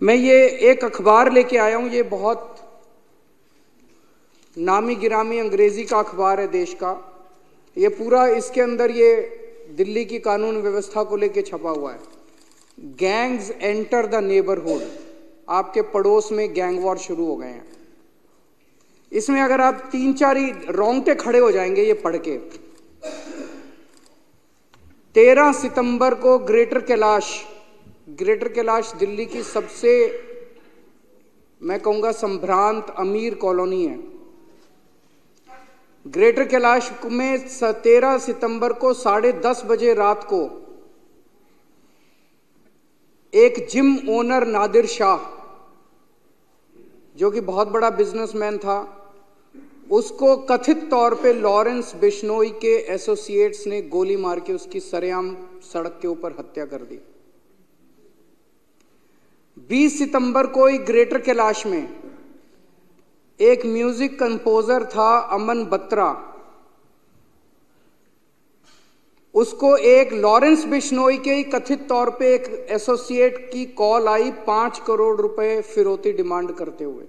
मैं ये एक अखबार लेके आया हूँ। ये बहुत नामी गिरामी अंग्रेजी का अखबार है देश का। ये पूरा इसके अंदर ये दिल्ली की कानून व्यवस्था को लेके छपा हुआ है। गैंग्स एंटर द नेबरहुड, आपके पड़ोस में गैंग वॉर शुरू हो गए हैं। इसमें अगर आप 3-4 ही रोंगटे खड़े हो जाएंगे ये पढ़ के। 13 सितंबर को ग्रेटर कैलाश दिल्ली की सबसे, मैं कहूंगा, संभ्रांत अमीर कॉलोनी है। ग्रेटर कैलाश में 13 सितंबर को 10:30 बजे रात को एक जिम ओनर नादिर शाह, जो कि बहुत बड़ा बिजनेसमैन था, उसको कथित तौर पे लॉरेंस बिश्नोई के एसोसिएट्स ने गोली मार के उसकी सरेआम सड़क के ऊपर हत्या कर दी। 20 सितंबर को ही ग्रेटर कैलाश में एक म्यूजिक कंपोजर था अमन बत्रा, उसको एक लॉरेंस बिश्नोई के कथित तौर पे एक एसोसिएट की कॉल आई 5 करोड़ रुपए फिरौती डिमांड करते हुए।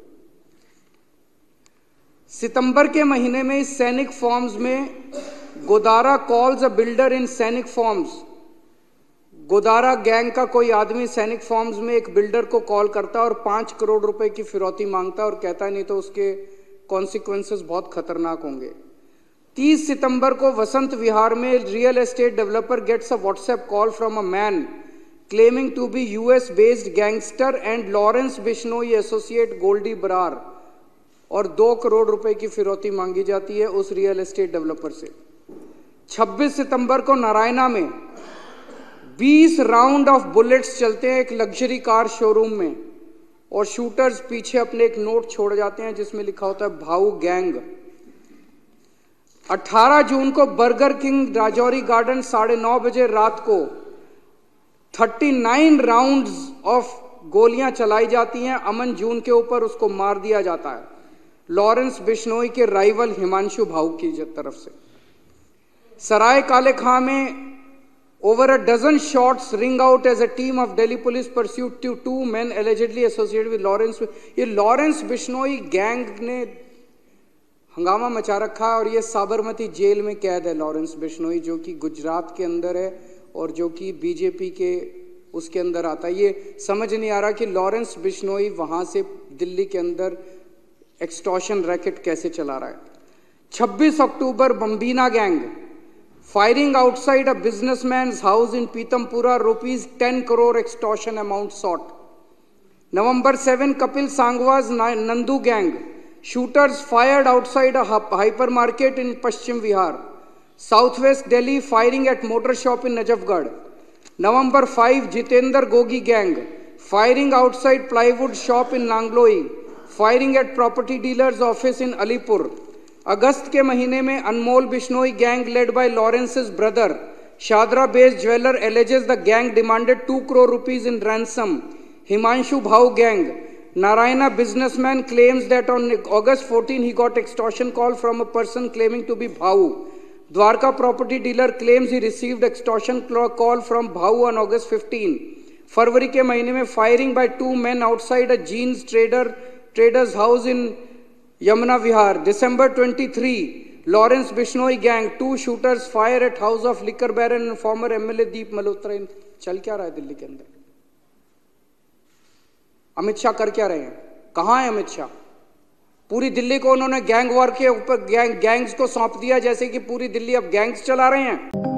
सितंबर के महीने में इस सैनिक फॉर्म्स में गोदारा कॉल्स अ बिल्डर इन सैनिक फॉर्म्स, गोदारा गैंग का कोई आदमी सैनिक फॉर्म्स में एक बिल्डर को कॉल करता है और 5 करोड़ रुपए की फिरौती मांगता है और कहता है नहीं तो उसके कॉन्सिक्वेंसेस बहुत खतरनाक होंगे। 30 सितंबर को वसंत विहार में real estate developer gets a WhatsApp call from a man claiming to be US based gangster and Lawrence Bishnoi associate Goldy Brar, और 2 करोड़ रुपए की फिरौती मांगी जाती है उस रियल एस्टेट डेवलपर से। 26 सितंबर को नारायणा में 20 राउंड ऑफ बुलेट्स चलते हैं एक लग्जरी कार शोरूम में, और शूटर्स पीछे अपने एक नोट छोड़ जाते हैं जिसमें लिखा होता है भाऊ गैंग। 18 जून को बर्गर किंग राजौरी गार्डन 9:30 बजे रात को 39 राउंड्स ऑफ गोलियां चलाई जाती हैं अमन जून के ऊपर, उसको मार दिया जाता है लॉरेंस बिश्नोई के राइवल हिमांशु भाऊ की तरफ से। सराय काले खां में over a dozen shots ring out as a team of Delhi police pursued 2 men allegedly associated with Lawrence। ये लॉरेंस बिश्नोई गैंग ने हंगामा मचा रखा है और ये साबरमती जेल में कैद है लॉरेंस बिश्नोई, जो कि गुजरात के अंदर है और जो कि बीजेपी के उसके अंदर आता है। ये समझ नहीं आ रहा कि लॉरेंस बिश्नोई वहां से दिल्ली के अंदर एक्सटॉर्शन रैकेट कैसे चला रहा है। 26 अक्टूबर बम्बीना gang firing outside a businessman's house in Pitampura, ₹10 crore extortion amount sought। November 7, Kapil Sangwa's Nandu gang, shooters fired outside a hypermarket in Paschim Vihar। Southwest Delhi, firing at motor shop in Najafgarh। November 5, Jitendra Gogi gang, firing outside plywood shop in Nangloi, firing at property dealer's office in Alipur। अगस्त के महीने में Anmol Bishnoi gang led by Lawrence's brother Shahdara based jeweller alleges the gang demanded 2 crore rupees in ransom। Himanshu Bhau gang, Narayana businessman claims that on August 14 he got extortion call from a person claiming to be Bhau। Dwarka property dealer claims he received extortion call from Bhau on August 15। फरवरी के महीने में firing by 2 men outside a jeans trader's house in Yamuna Vihar। December 23, Lawrence Bishnoi gang, 2 shooters fire at house of liquor baron and former MLA Deep Malhotra। चल क्या रहा है दिल्ली के अंदर? अमित शाह कर क्या रहे हैं? कहां है अमित शाह? पूरी दिल्ली को उन्होंने गैंग वॉर के ऊपर गैंग्स को सौंप दिया, जैसे कि पूरी दिल्ली अब गैंग्स चला रहे हैं।